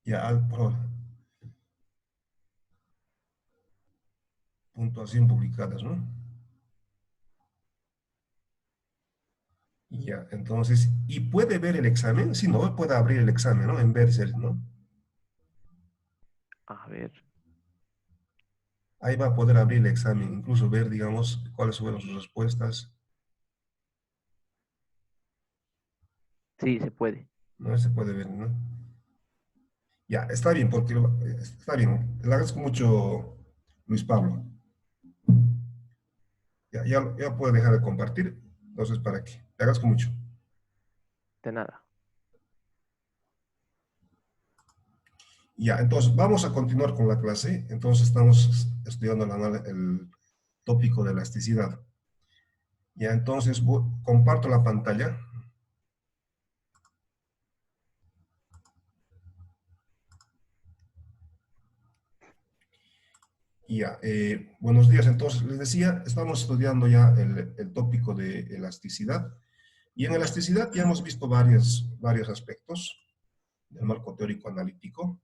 Ya, puntuación publicadas, ¿no? Ya, entonces, ¿y puede ver el examen? Si no, puede abrir el examen, ¿no? En Vercel, ¿no? A ver. Ahí va a poder abrir el examen, incluso ver, digamos, cuáles fueron sus respuestas. Sí, se puede. ¿No? Se puede ver, ¿no? Ya, está bien, porque está bien. Le agradezco mucho, Luis Pablo. Ya puedo dejar de compartir. Entonces, ¿para qué? Le agradezco mucho. De nada. Ya, entonces vamos a continuar con la clase. Entonces estamos estudiando el tópico de elasticidad. Ya, entonces comparto la pantalla. Ya, buenos días. Entonces, les decía, estamos estudiando ya el tópico de elasticidad. Y en elasticidad ya hemos visto varios aspectos del marco teórico analítico.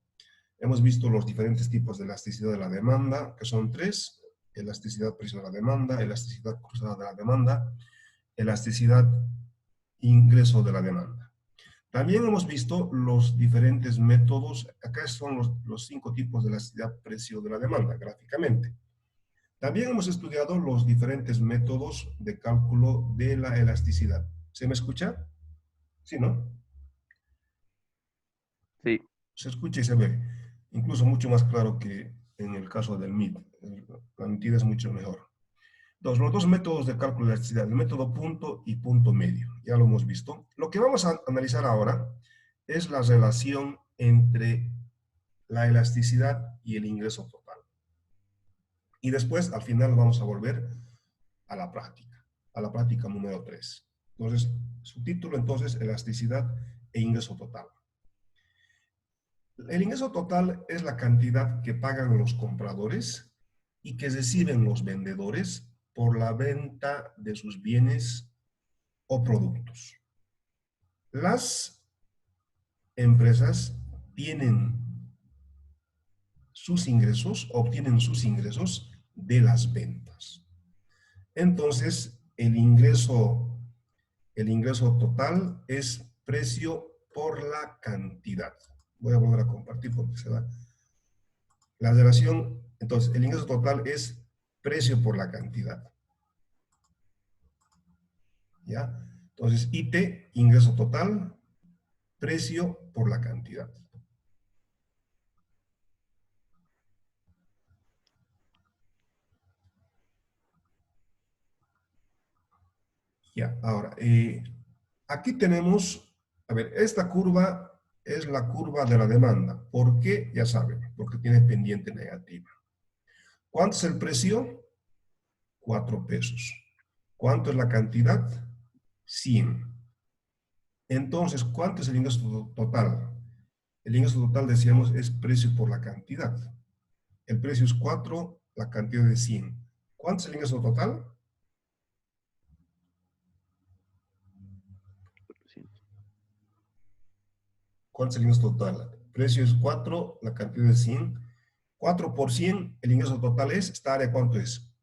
Hemos visto los diferentes tipos de elasticidad de la demanda, que son tres: elasticidad precio de la demanda, elasticidad cruzada de la demanda, elasticidad ingreso de la demanda. También hemos visto los diferentes métodos. Acá son los 5 tipos de elasticidad precio de la demanda, gráficamente. También hemos estudiado los diferentes métodos de cálculo de la elasticidad. ¿Se me escucha? Sí, ¿no? Sí. Se escucha y se ve. Incluso mucho más claro que en el caso del MIT. La nitidez es mucho mejor. Los dos métodos de cálculo de elasticidad, el método punto y punto medio. Ya lo hemos visto. Lo que vamos a analizar ahora es la relación entre la elasticidad y el ingreso total. Y después, al final, vamos a volver a la práctica número 3. Entonces, su título, entonces, elasticidad e ingreso total. El ingreso total es la cantidad que pagan los compradores y que reciben los vendedores por la venta de sus bienes o productos. Las empresas tienen obtienen sus ingresos de las ventas. Entonces, el ingreso total es precio por la cantidad. Voy a volver a compartir porque se da la relación. Entonces, el ingreso total es precio por la cantidad. ¿Ya? Entonces, IT, ingreso total, precio por la cantidad. Ya, ahora, aquí tenemos, a ver, esta curva es la curva de la demanda. ¿Por qué? Ya saben, porque tiene pendiente negativa. ¿Cuánto es el precio? 4 pesos. ¿Cuánto es la cantidad? 100. Entonces, ¿cuánto es el ingreso total? El ingreso total, decíamos, es precio por la cantidad. El precio es 4, la cantidad es 100. ¿Cuánto es el ingreso total? 400. ¿Cuánto es el ingreso total? El precio es 4, la cantidad es 100. 4 por 100, el ingreso total es, ¿esta área cuánto es?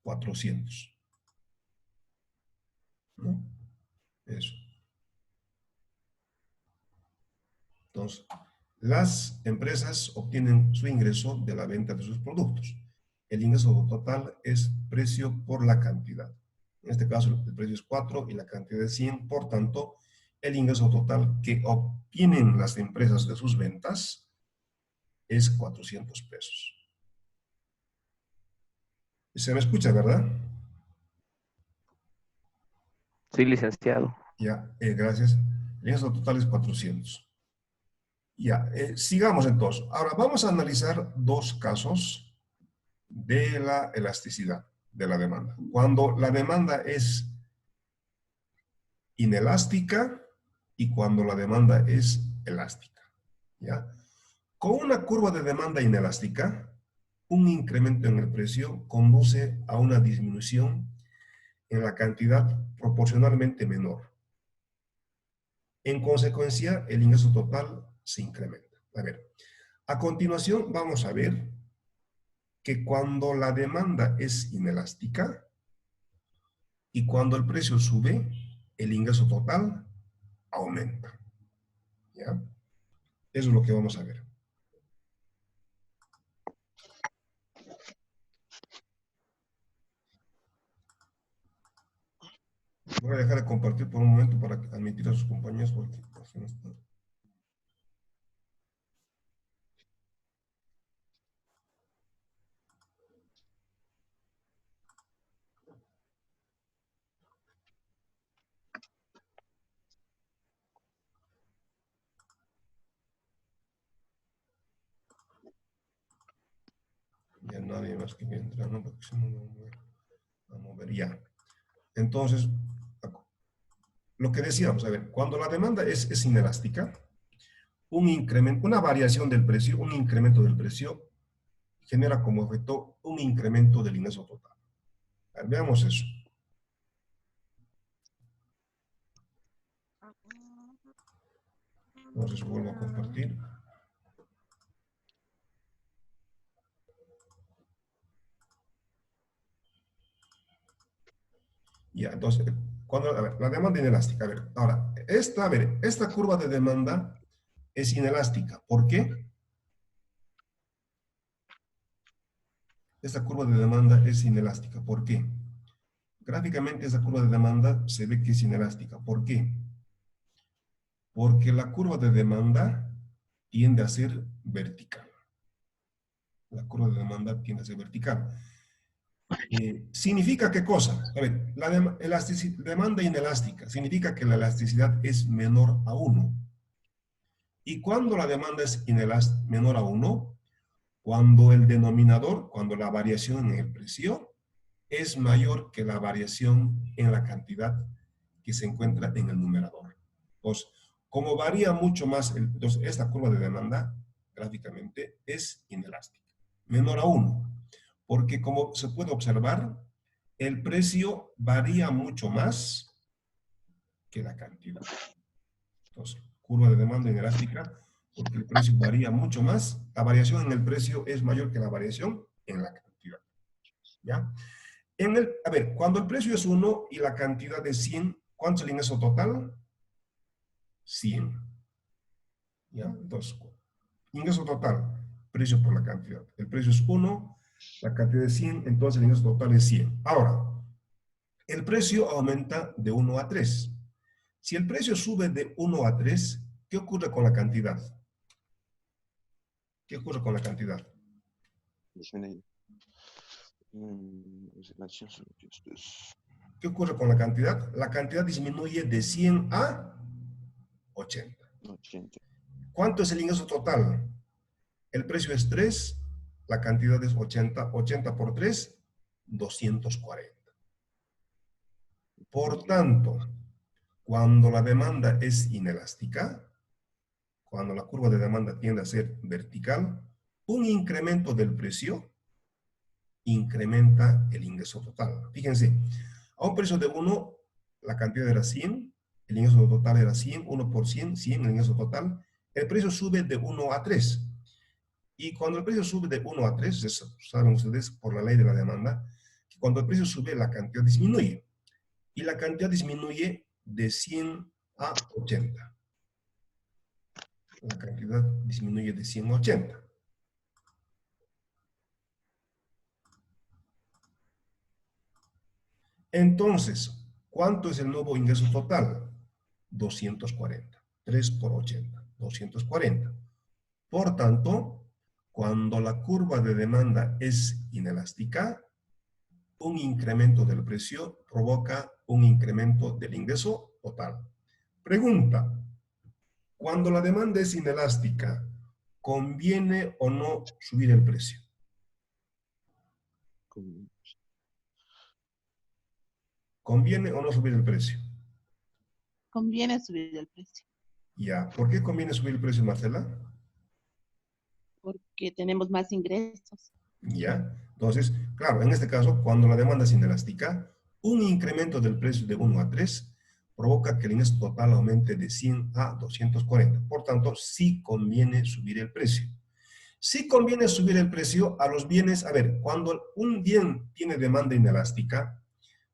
400. ¿No? Eso. Entonces, las empresas obtienen su ingreso de la venta de sus productos. El ingreso total es precio por la cantidad. En este caso, el precio es 4 y la cantidad es 100. Por tanto, el ingreso total que obtienen las empresas de sus ventas es 400 pesos. ¿Se me escucha, verdad? Sí, licenciado. Ya, gracias. El ingreso total es 400. Ya, sigamos entonces. Ahora vamos a analizar dos casos de la elasticidad de la demanda. Cuando la demanda es inelástica y cuando la demanda es elástica. ¿Ya? Con una curva de demanda inelástica, un incremento en el precio conduce a una disminución en la cantidad proporcionalmente menor. En consecuencia, el ingreso total se incrementa. A ver, a continuación vamos a ver que cuando la demanda es inelástica y cuando el precio sube, el ingreso total aumenta. ¿Ya? Eso es lo que vamos a ver. Voy a dejar de compartir por un momento para admitir a sus compañeros porque así no está. Ya nadie más que me entra, ¿no? Porque si no me voy a mover ya. Entonces, lo que decíamos, a ver, cuando la demanda es inelástica, un incremento, una variación del precio, un incremento del precio, genera como efecto un incremento del ingreso total. A ver, veamos eso. Entonces vuelvo a compartir. Ya, entonces, cuando, a ver, la demanda inelástica, a ver, ahora, esta curva de demanda es inelástica. ¿Por qué? Esta curva de demanda es inelástica. ¿Por qué? Gráficamente esa curva de demanda se ve que es inelástica. ¿Por qué? Porque la curva de demanda tiende a ser vertical. La curva de demanda tiende a ser vertical. ¿Significa qué cosa? A ver, la demanda inelástica significa que la elasticidad es menor a 1. ¿Y cuando la demanda es menor a 1? Cuando el denominador, cuando la variación en el precio es mayor que la variación en la cantidad que se encuentra en el numerador. Entonces, como varía mucho más, entonces esta curva de demanda gráficamente es inelástica, menor a 1, porque como se puede observar, el precio varía mucho más que la cantidad. Entonces, curva de demanda inelástica, porque el precio varía mucho más, la variación en el precio es mayor que la variación en la cantidad. ¿Ya? A ver, cuando el precio es 1 y la cantidad es 100, ¿cuánto es el ingreso total? 100. ¿Ya? Entonces, ingreso total, precio por la cantidad. El precio es 1, la cantidad es 100, entonces el ingreso total es 100. Ahora, el precio aumenta de 1 a 3. Si el precio sube de 1 a 3, ¿qué ocurre con la cantidad? ¿Qué ocurre con la cantidad? ¿Qué ocurre con la cantidad? La cantidad disminuye de 100 a 80. ¿Cuánto es el ingreso total? El precio es 3, la cantidad es 80. 80 por 3, 240. Por tanto, cuando la demanda es inelástica, cuando la curva de demanda tiende a ser vertical, un incremento del precio incrementa el ingreso total. Fíjense, a un precio de 1, la cantidad era 100, el ingreso total era 100, 1 por 100, 100 el ingreso total. El precio sube de 1 a 3. Y cuando el precio sube de 1 a 3, eso saben ustedes por la ley de la demanda, que cuando el precio sube, la cantidad disminuye. Y la cantidad disminuye de 100 a 80. La cantidad disminuye de 100 a 80. Entonces, ¿cuánto es el nuevo ingreso total? 240. 3 por 80. 240. Por tanto, cuando la curva de demanda es inelástica, un incremento del precio provoca un incremento del ingreso total. Pregunta, cuando la demanda es inelástica, ¿conviene o no subir el precio? ¿Conviene o no subir el precio? Conviene subir el precio, Ya, ¿por qué conviene subir el precio, Marcela? porque tenemos más ingresos. Ya, entonces, claro, en este caso, cuando la demanda es inelástica, un incremento del precio de 1 a 3 provoca que el ingreso total aumente de 100 a 240. Por tanto, sí conviene subir el precio. Sí conviene subir el precio a los bienes. A ver, cuando un bien tiene demanda inelástica,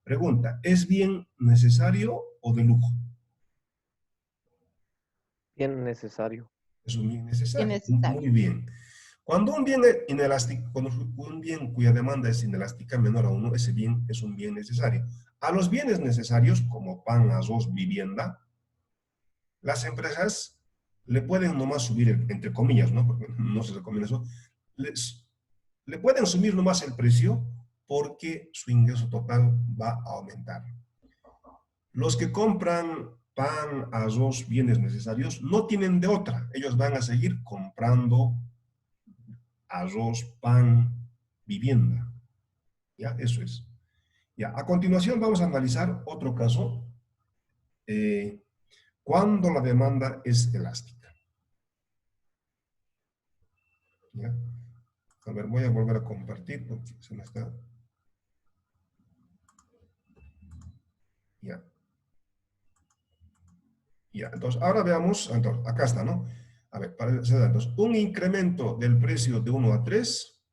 pregunta, ¿es bien necesario o de lujo? Bien necesario. Es un bien Bien necesario. necesario. Muy bien. Cuando un bien es inelástico, cuando un bien cuya demanda es inelástica menor a 1, ese bien es un bien necesario. A los bienes necesarios, como pan, arroz, vivienda, las empresas le pueden nomás subir, entre comillas, ¿no? Porque no se recomienda eso, le pueden subir nomás el precio porque su ingreso total va a aumentar. Los que compran pan, arroz, bienes necesarios, no tienen de otra. Ellos van a seguir comprando arroz, pan, vivienda. ¿Ya? Eso es. Ya. A continuación vamos a analizar otro caso. Cuando la demanda es elástica. ¿Ya? A ver, voy a volver a compartir porque se me está... Ya. Ya, entonces, ahora veamos, entonces, acá está, ¿no? A ver, para ese datos, un incremento del precio de 1 a 3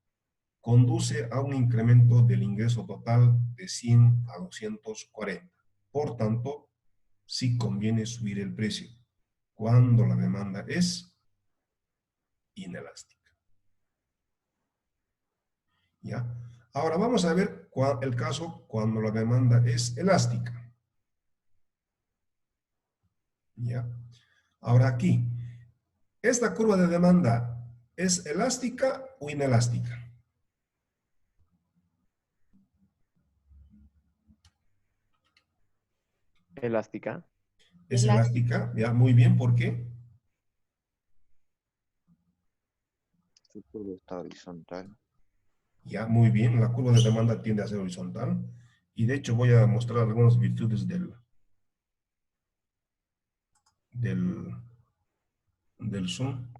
conduce a un incremento del ingreso total de 100 a 240. Por tanto, sí conviene subir el precio cuando la demanda es inelástica. ¿Ya? Ahora vamos a ver el caso cuando la demanda es elástica. ¿Ya? Ahora aquí, ¿esta curva de demanda es elástica o inelástica? Elástica. Es Elástica. elástica, ya, muy bien, ¿por qué? Su curva está horizontal. Ya, muy bien, la curva de demanda tiende a ser horizontal. Y de hecho voy a mostrar algunas virtudes del zoom.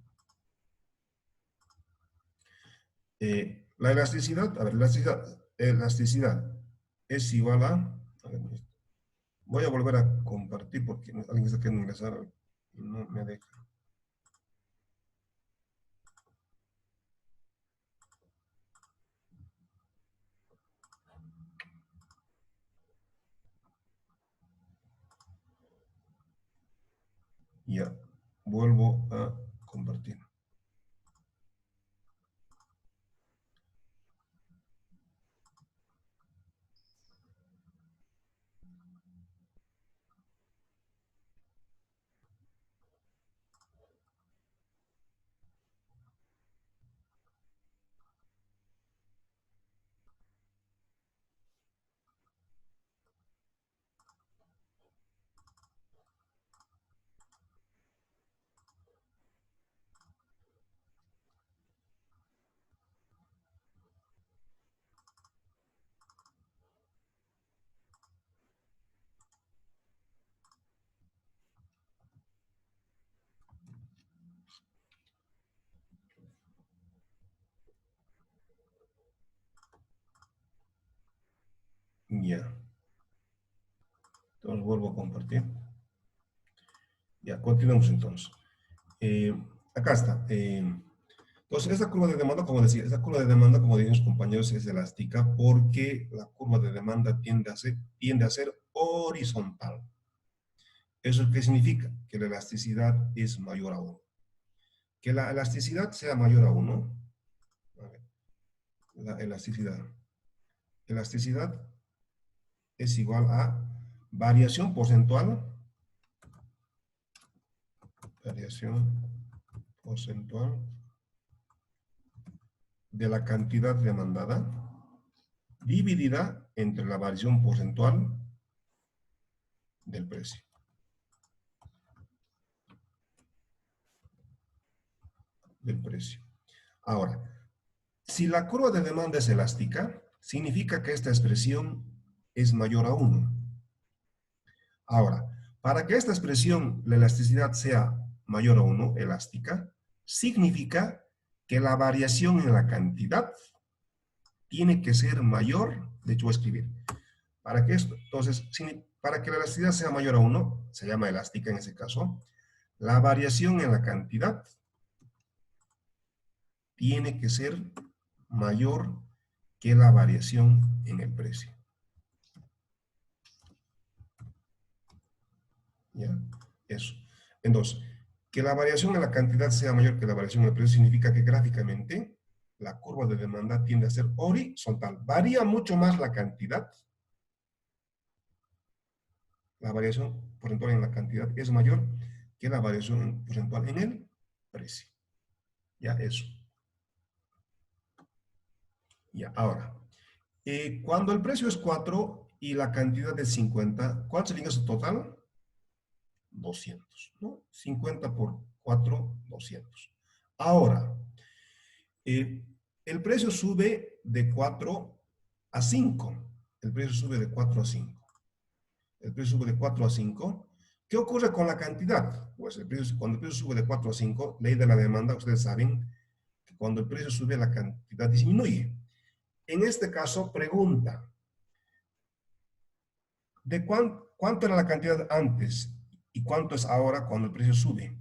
La elasticidad, a ver, elasticidad es igual a ver, voy a volver a compartir porque alguien está queriendo ingresar y no me deja. Ya, vuelvo a compartir. Ya. Entonces vuelvo a compartir. Ya, continuamos entonces. Acá está. Entonces, esta curva de demanda, como decía, esta curva de demanda, como dicen los compañeros, es elástica porque la curva de demanda tiende a ser horizontal. ¿Eso qué significa? Que la elasticidad es mayor a 1. Que la elasticidad sea mayor a 1. A ver, la elasticidad. Elasticidad es igual a variación porcentual. Variación porcentual de la cantidad demandada dividida entre la variación porcentual del precio. Ahora, si la curva de demanda es elástica, significa que esta expresión es mayor a 1. Ahora, para que esta expresión, la elasticidad, sea mayor a 1, elástica, significa que la variación en la cantidad tiene que ser mayor, de hecho voy a escribir, para que esto, entonces, para que la elasticidad sea mayor a 1, se llama elástica en ese caso, la variación en la cantidad tiene que ser mayor que la variación en el precio. ¿Ya? Eso. Entonces, que la variación en la cantidad sea mayor que la variación en el precio significa que gráficamente la curva de demanda tiende a ser horizontal. Varía mucho más la cantidad. La variación porcentual en la cantidad es mayor que la variación porcentual en el precio. Ya, eso. Ya, ahora. Cuando el precio es 4 y la cantidad es 50, ¿cuánto es el ingreso total? 200, ¿no? 50 por 4, 200. Ahora, el precio sube de 4 a 5. El precio sube de 4 a 5. El precio sube de 4 a 5. ¿Qué ocurre con la cantidad? Pues cuando el precio sube de 4 a 5, ley de la demanda, ustedes saben que cuando el precio sube, la cantidad disminuye. En este caso, pregunta, ¿de cuánto era la cantidad antes y cuánto es ahora cuando el precio sube?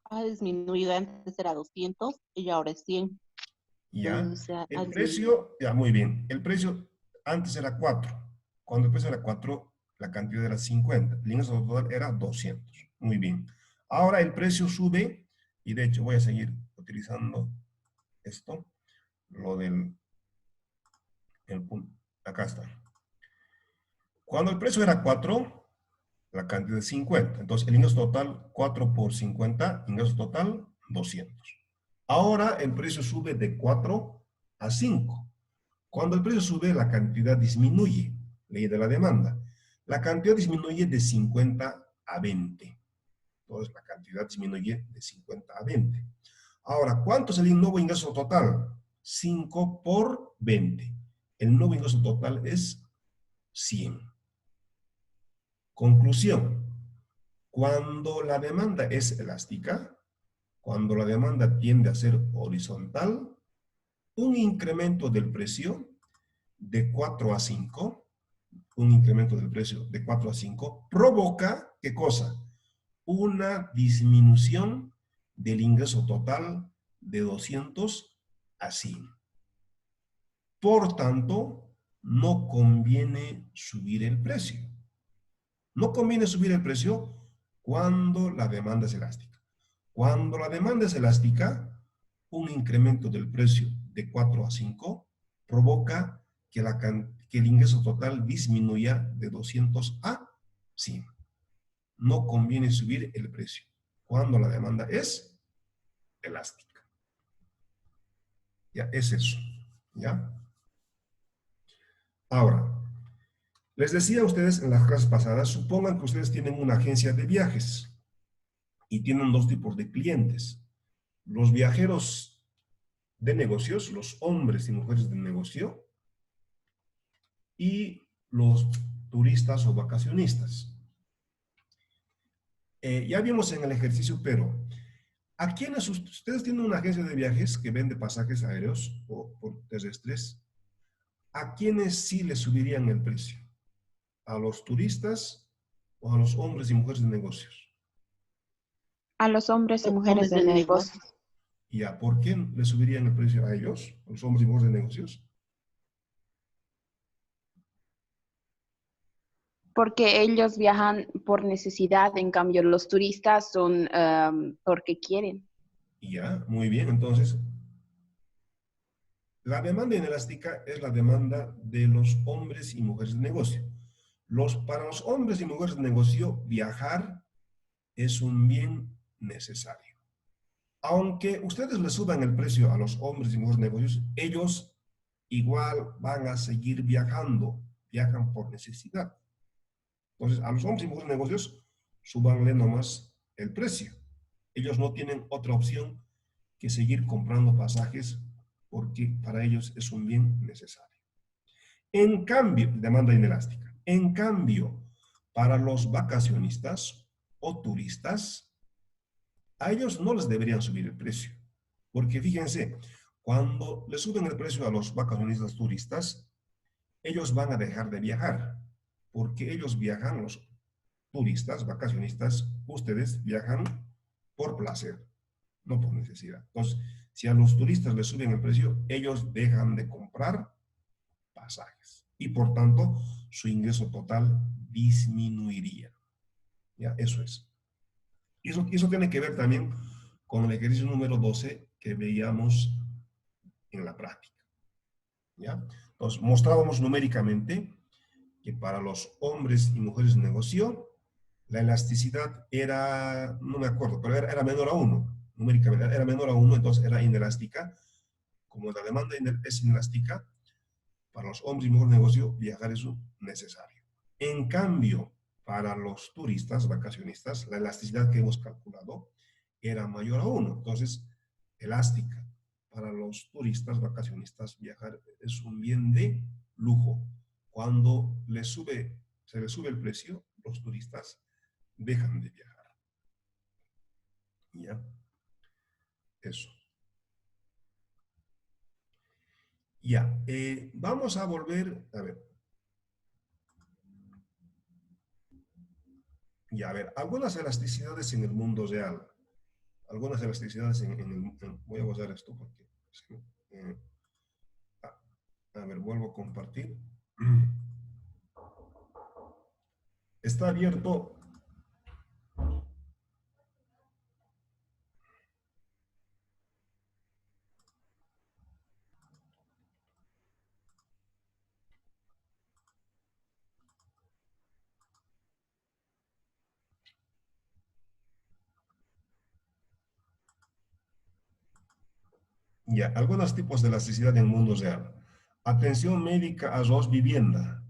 Ha disminuido, antes era 200 y ahora es 100. Ya, Entonces, ha el disminuido. precio, ya, muy bien. El precio antes era 4. Cuando el precio era 4, la cantidad era 50. El ingreso total era 200. Muy bien. Ahora el precio sube, y de hecho voy a seguir utilizando esto, lo del punto. Acá está. Cuando el precio era 4, la cantidad es 50. Entonces el ingreso total, 4 por 50, ingreso total, 200. Ahora el precio sube de 4 a 5. Cuando el precio sube, la cantidad disminuye. Ley de la demanda. La cantidad disminuye de 50 a 20. Entonces, la cantidad disminuye de 50 a 20. Ahora, ¿cuánto es el nuevo ingreso total? 5 por 20. El nuevo ingreso total es 100. Conclusión. Cuando la demanda es elástica, cuando la demanda tiende a ser horizontal, un incremento del precio de 4 a 5, un incremento del precio de 4 a 5, provoca, ¿qué cosa? Una disminución del ingreso total de 200 a 100. Por tanto, no conviene subir el precio. No conviene subir el precio cuando la demanda es elástica. Cuando la demanda es elástica, un incremento del precio de 4 a 5 provoca que el ingreso total disminuya de 200 a 100. No conviene subir el precio cuando la demanda es elástica. Ya, es eso. ¿Ya? Ahora, les decía a ustedes en las clases pasadas, supongan que ustedes tienen una agencia de viajes y tienen dos tipos de clientes. Los viajeros de negocios, los hombres y mujeres de negocio, y los turistas o vacacionistas. Ya vimos en el ejercicio, pero ¿a quiénes ustedes tienen una agencia de viajes que vende pasajes aéreos o por terrestres? ¿A quiénes sí les subirían el precio? ¿A los turistas o a los hombres y mujeres de negocios? A los hombres y Los mujeres hombres de de negocios. ¿Y a por qué les subirían el precio a ellos, a los hombres y mujeres de negocios? Porque ellos viajan por necesidad, en cambio los turistas son porque quieren. Ya, muy bien. Entonces, la demanda inelástica es la demanda de los hombres y mujeres de negocio. Para los hombres y mujeres de negocio, viajar es un bien necesario. Aunque ustedes le suban el precio a los hombres y mujeres de negocios, ellos igual van a seguir viajando. Viajan por necesidad. Entonces, a los hombres y mujeres de negocios, súbanle nomás el precio. Ellos no tienen otra opción que seguir comprando pasajes porque para ellos es un bien necesario. En cambio, demanda inelástica. En cambio, para los vacacionistas o turistas, a ellos no les deberían subir el precio. Porque fíjense, cuando le suben el precio a los vacacionistas turistas, ellos van a dejar de viajar, porque ellos viajan, los turistas, vacacionistas, ustedes viajan por placer, no por necesidad. Entonces, si a los turistas les suben el precio, ellos dejan de comprar pasajes y por tanto su ingreso total disminuiría. ¿Ya? Eso es. Y eso tiene que ver también con el ejercicio número 12 que veíamos en la práctica. ¿Ya? Entonces, mostrábamos numéricamente que para los hombres y mujeres de negocio, la elasticidad era, no me acuerdo, pero era menor a 1, numéricamente, era menor a 1, entonces era inelástica. Como la demanda es inelástica, para los hombres y mujeres de negocio, viajar es necesario. En cambio, para los turistas, vacacionistas, la elasticidad que hemos calculado era mayor a 1, entonces, elástica. Para los turistas, vacacionistas, viajar es un bien de lujo. Cuando se les sube el precio, los turistas dejan de viajar. ¿Ya? Eso. Ya. Vamos a volver, a ver. Ya, a ver, algunas elasticidades en el mundo real. Algunas elasticidades voy a usar esto porque... a ver, vuelvo a compartir. Está abierto. Ya, algunos tipos de elasticidad en el mundo real. Atención médica, arroz, vivienda.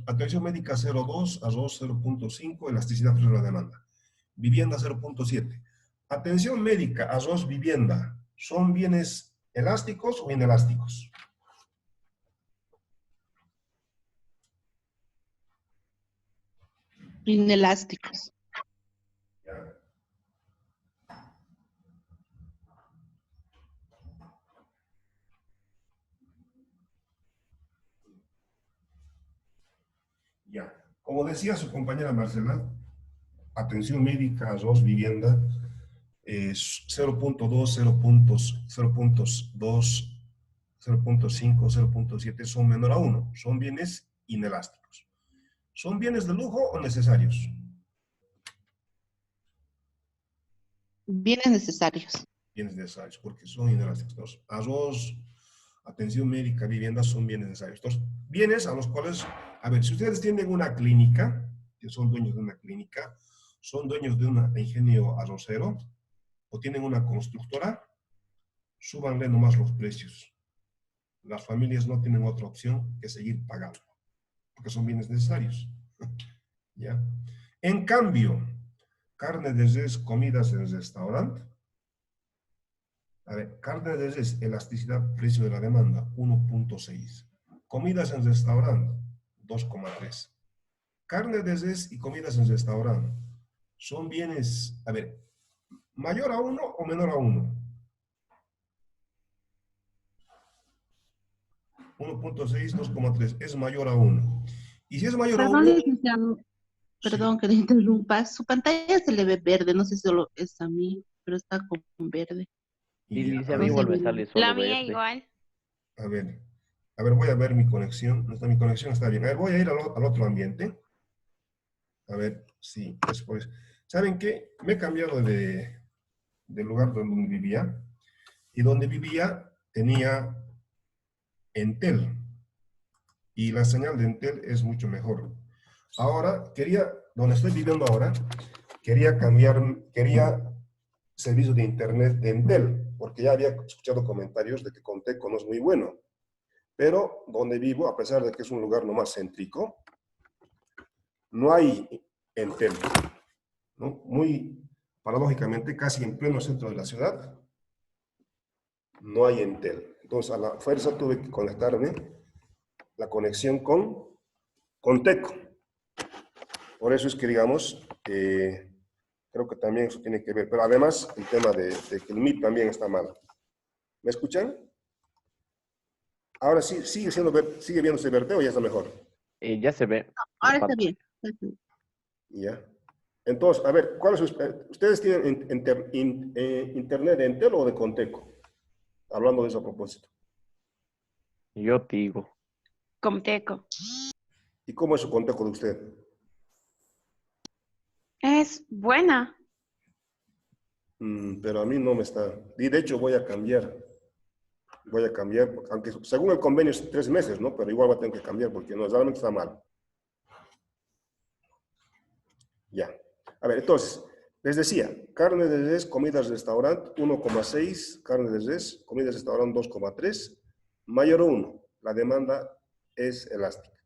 Atención médica 0,2, arroz 0,5, elasticidad frente a la demanda. Vivienda 0,7. Atención médica, arroz, vivienda. ¿Son bienes elásticos o inelásticos? Inelásticos. Ya. Ya. Como decía su compañera Marcela, atención médica, arroz, vivienda, 0,2, 0,2, 0,5, 0,7 son menor a 1. Son bienes inelásticos. ¿Son bienes de lujo o necesarios? Bienes necesarios. Bienes necesarios, porque son inelásticos. Entonces, arroz, atención médica, vivienda son bienes necesarios. Entonces, bienes a los cuales, a ver, si ustedes tienen una clínica, que son dueños de una clínica, son dueños de un ingenio arrocero, o tienen una constructora, súbanle nomás los precios. Las familias no tienen otra opción que seguir pagando, porque son bienes necesarios. ¿Ya? En cambio, carne de res, comidas en restaurante. A ver, carne de res, elasticidad, precio de la demanda, 1,6. Comidas en restaurante, 2,3. Carne de res y comidas en restaurante son bienes, a ver, mayor a 1 o menor a 1. 1,6, 2,3, es mayor a 1. Y si es mayor a 1... Perdón, licenciado. Perdón que le interrumpa. Su pantalla se le ve verde. No sé si solo es a mí, pero está con verde. Y ya, dice a a mí ver, igual me sale solo La mía verde. igual. a ver, voy a ver mi conexión. Mi conexión está bien. A ver, voy a ir al otro ambiente. A ver si después... ¿Saben qué? Me he cambiado del lugar donde vivía. Y donde vivía tenía Entel. Y la señal de Entel es mucho mejor. Ahora, donde estoy viviendo ahora, quería servicio de internet de Entel, porque ya había escuchado comentarios de que Conteco no es muy bueno. Pero donde vivo, a pesar de que es un lugar nomás céntrico, no hay Entel, ¿no? Muy paradójicamente, casi en pleno centro de la ciudad, no hay Entel. Entonces, a la fuerza tuve que conectarme la conexión con Conteco. Por eso es que, digamos, creo que también eso tiene que ver. Pero además, el tema de que el MIT también está mal. ¿Me escuchan? Ahora sí, sigue viéndose verde o ya está mejor. Ya se ve. Ahora la está pantalla. bien. Está bien. Ya. Entonces, a ver, ¿ustedes tienen internet de Entel o de Conteco? Hablando de eso a propósito. Yo te digo. Comteco. ¿Y cómo es su Conteco de usted? Es buena. Pero a mí no me está. Y de hecho voy a cambiar. Voy a cambiar, aunque según el convenio es 3 meses, ¿no? Pero igual voy a tener que cambiar porque no, realmente está mal. Ya. A ver, entonces, les decía, carne de res, comidas restaurante 1,6, carne de res, comidas restaurante 2,3, mayor 1. La demanda es elástica.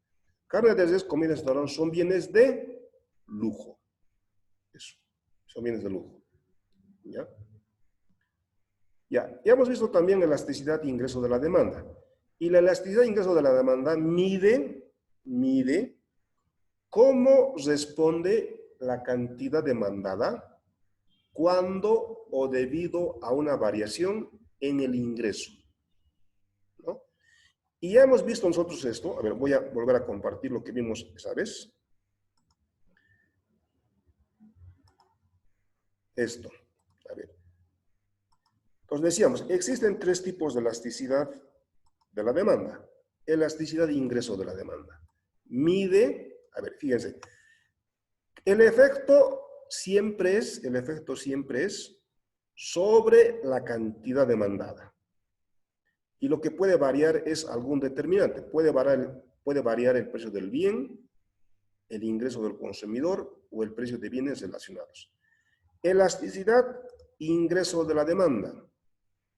Carne de res, comidas restaurante son bienes de lujo. Eso, son bienes de lujo. ¿Ya? Ya hemos visto también elasticidad e ingreso de la demanda. Y la elasticidad e ingreso de la demanda mide cómo responde la cantidad demandada cuando o debido a una variación en el ingreso, ¿no? Y ya hemos visto nosotros esto. A ver, voy a volver a compartir lo que vimos esa vez. Esto, a ver. Entonces decíamos, existen 3 tipos de elasticidad de la demanda. Elasticidad e ingreso de la demanda. Mide, a ver, fíjense, el efecto siempre es sobre la cantidad demandada. Y lo que puede variar es algún determinante. Puede variar el precio del bien, el ingreso del consumidor o el precio de bienes relacionados. Elasticidad e ingreso de la demanda.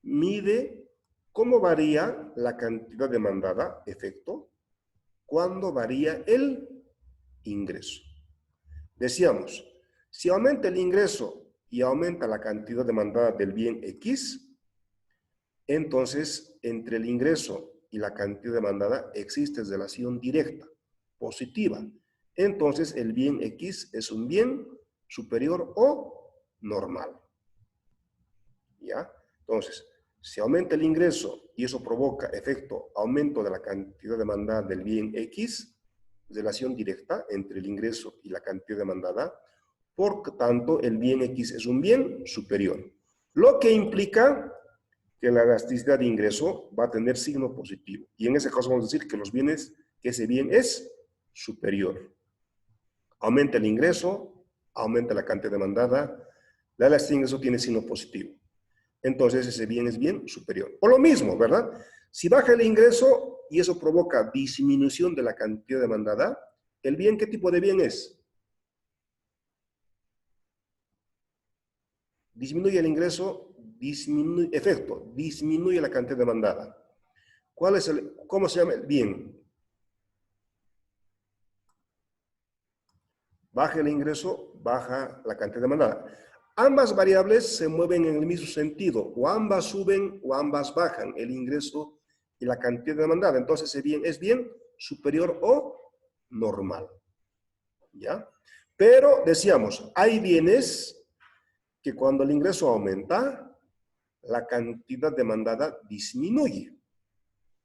Mide cómo varía la cantidad demandada, efecto, cuando varía el ingreso. Decíamos, si aumenta el ingreso y aumenta la cantidad demandada del bien X, entonces entre el ingreso y la cantidad demandada existe relación directa, positiva. Entonces el bien X es un bien superior o normal. ¿Ya? Entonces, si aumenta el ingreso y eso provoca efecto aumento de la cantidad demandada del bien X, relación directa entre el ingreso y la cantidad demandada, por tanto, el bien X es un bien superior. Lo que implica que la elasticidad de ingreso va a tener signo positivo. Y en ese caso vamos a decir que ese bien es superior. Aumenta el ingreso, aumenta la cantidad demandada, la elasticidad de ingreso tiene signo positivo. Entonces ese bien es bien superior. O lo mismo, ¿verdad? Si baja el ingreso y eso provoca disminución de la cantidad demandada, ¿el bien qué tipo de bien es? Disminuye el ingreso, disminuye la cantidad demandada. ¿Cómo se llama el bien? Baja el ingreso, baja la cantidad demandada. Ambas variables se mueven en el mismo sentido, o ambas suben o ambas bajan, el ingreso y la cantidad demandada. Entonces ese bien es bien superior o normal. ¿Ya? Pero decíamos, hay bienes que cuando el ingreso aumenta, la cantidad demandada disminuye.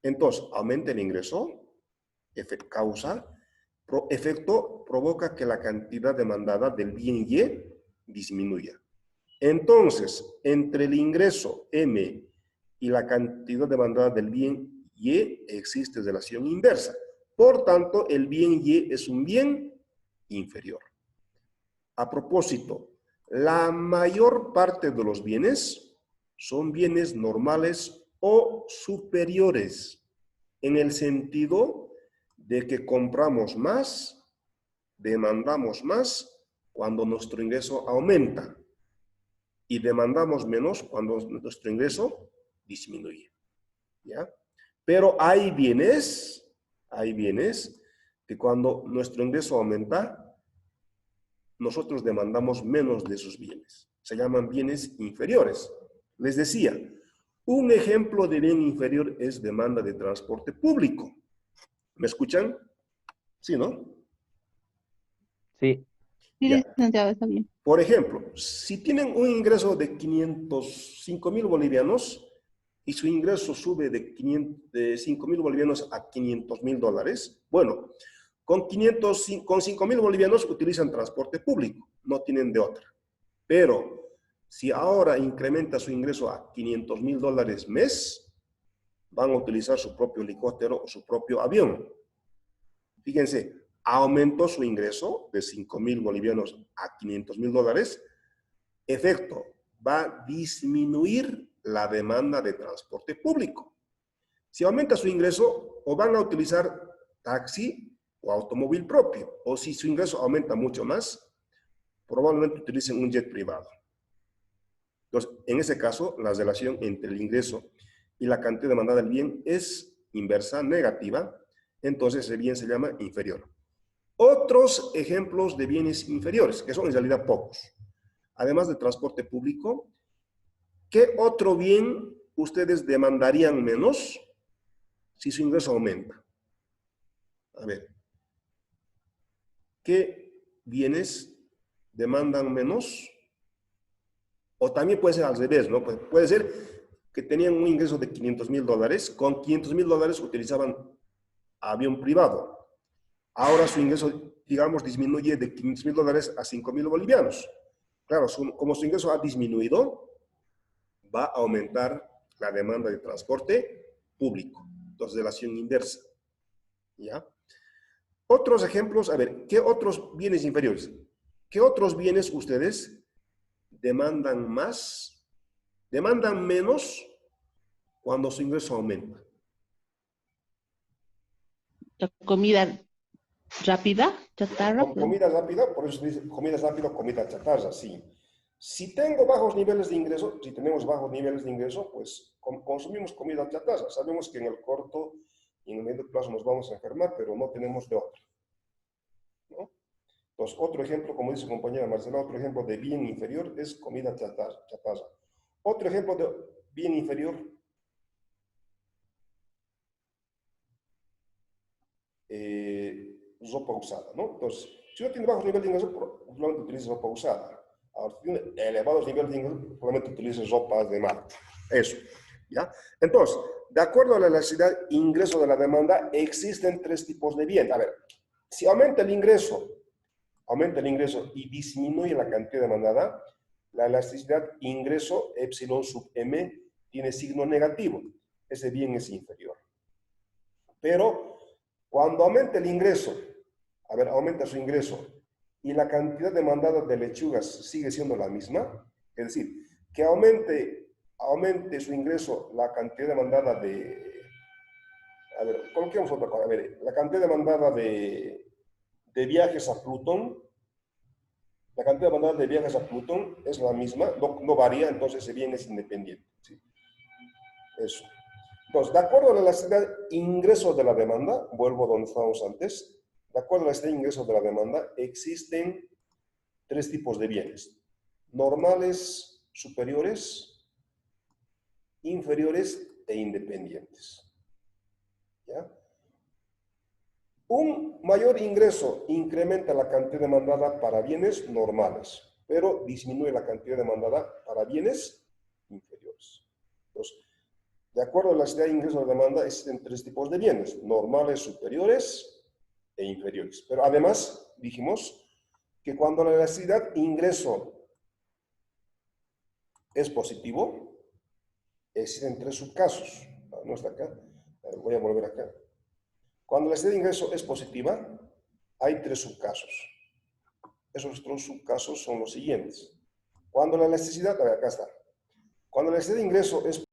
Entonces, aumenta el ingreso, efecto provoca que la cantidad demandada del bien Y disminuya. Entonces, entre el ingreso M y la cantidad demandada del bien Y existe relación inversa. Por tanto, el bien Y es un bien inferior. A propósito, la mayor parte de los bienes son bienes normales o superiores, en el sentido de que compramos más, demandamos más cuando nuestro ingreso aumenta y demandamos menos cuando nuestro ingreso disminuye. ¿Ya? Pero hay bienes que cuando nuestro ingreso aumenta, nosotros demandamos menos de esos bienes. Se llaman bienes inferiores. Les decía, un ejemplo de bien inferior es demanda de transporte público. ¿Me escuchan? Sí, ¿no? Sí. Sí, Ya. licenciado, está bien. Por ejemplo, si tienen un ingreso de 505,000 bolivianos, y su ingreso sube de 5.000 bolivianos a 500.000 dólares, bueno, con 5.000 bolivianos utilizan transporte público, no tienen de otra. Pero si ahora incrementa su ingreso a 500.000 dólares mes, van a utilizar su propio helicóptero o su propio avión. Fíjense, aumentó su ingreso de 5.000 bolivianos a 500.000 dólares. Efecto, va a disminuir la demanda de transporte público. Si aumenta su ingreso, o van a utilizar taxi o automóvil propio, o si su ingreso aumenta mucho más, probablemente utilicen un jet privado. Entonces, en ese caso, la relación entre el ingreso y la cantidad demandada del bien es inversa, negativa, entonces el bien se llama inferior. Otros ejemplos de bienes inferiores, que son en realidad pocos, además del transporte público, ¿qué otro bien ustedes demandarían menos si su ingreso aumenta? A ver, ¿qué bienes demandan menos? O también puede ser al revés, ¿no? Puede ser que tenían un ingreso de 500.000 dólares, con 500.000 dólares utilizaban avión privado. Ahora su ingreso, digamos, disminuye de 500.000 dólares a 5.000 bolivianos. Claro, como su ingreso ha disminuido, va a aumentar la demanda de transporte público. Entonces, relación inversa. ¿Ya? Otros ejemplos, a ver, ¿qué otros bienes inferiores? ¿Qué otros bienes ustedes demandan más, demandan menos cuando su ingreso aumenta? La comida rápida, chatarra. Con comida rápida, por eso se dice comida rápida, comida chatarra, sí. Si tengo bajos niveles de ingreso, si tenemos bajos niveles de ingreso, pues consumimos comida chatarra. Sabemos que en el corto y en el medio plazo nos vamos a enfermar, pero no tenemos de otra, ¿no? Entonces, otro ejemplo, como dice compañera Marcela, otro ejemplo de bien inferior es comida chatarra. Otro ejemplo de bien inferior, ropa usada, ¿no? Entonces, si uno tiene bajos niveles de ingreso, probablemente utiliza ropa usada. Ahora, si tiene elevados niveles de ingreso, probablemente utiliza ropa de marca. Eso, ¿ya? Entonces, de acuerdo a la elasticidad ingreso de la demanda, existen tres tipos de bien. A ver, si aumenta el ingreso y disminuye la cantidad demandada, la elasticidad ingreso epsilon sub m tiene signo negativo. Ese bien es inferior. Pero cuando aumenta el ingreso, a ver, aumenta su ingreso y la cantidad demandada de lechugas sigue siendo la misma, es decir, que aumente su ingreso la cantidad demandada de, a ver, coloquemos otra cosa, a ver, la cantidad demandada de viajes a Plutón, la cantidad demandada de viajes a Plutón es la misma, no varía, entonces ese bien es independiente. ¿Sí? Eso. Entonces, de acuerdo a la elasticidad ingreso de la demanda, vuelvo donde estábamos antes, de acuerdo a la elasticidad ingreso de la demanda, existen tres tipos de bienes: normales, superiores, inferiores e independientes. ¿Ya? Un mayor ingreso incrementa la cantidad demandada para bienes normales, pero disminuye la cantidad demandada para bienes inferiores. Entonces, de acuerdo a la elasticidad de ingreso de la demanda, existen tres tipos de bienes: normales, superiores e inferiores. Pero además, dijimos que cuando la elasticidad ingreso es positivo, existen tres subcasos. No está acá. Voy a volver acá. Cuando la elasticidad de ingreso es positiva, hay tres subcasos. Esos tres subcasos son los siguientes. Cuando la elasticidad, acá está. Cuando la elasticidad de ingreso es